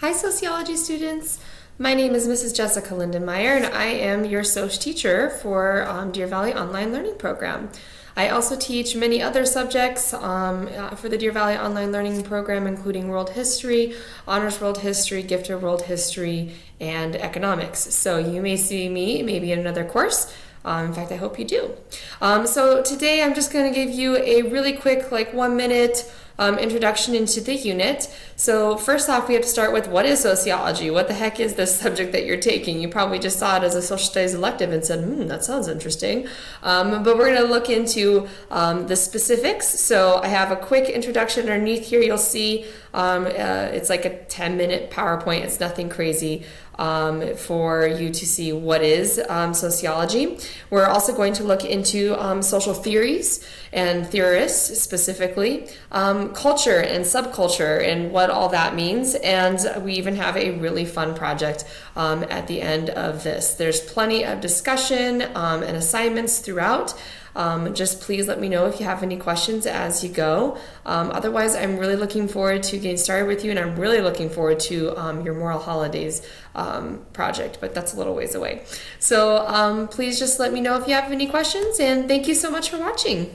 Hi, sociology students. My name is Mrs. Jessica Lindenmeyer, and I am your Soc teacher for Deer Valley Online Learning Program. I also teach many other subjects for the Deer Valley Online Learning Program, including World History, Honors World History, Gifted World History, and Economics. So you may see me maybe in another course. In fact, I hope you do. So today I'm just going to give you a really quick, 1-minute introduction into the unit. So first off, we have to start with, what is sociology? What the heck is this subject that you're taking? You probably just saw it as a social studies elective and said, that sounds interesting. But we're going to look into the specifics. So I have a quick introduction underneath here. You'll see it's like a 10-minute PowerPoint. It's nothing crazy. For you to see what is sociology. We're also going to look into social theories and theorists specifically, culture and subculture and what all that means, and we even have a really fun project at the end of this. There's plenty of discussion and assignments throughout. Just please let me know if you have any questions as you go. Otherwise, I'm really looking forward to getting started with you, and I'm really looking forward to your Moral Holidays project, but that's a little ways away. So please just let me know if you have any questions, and thank you so much for watching.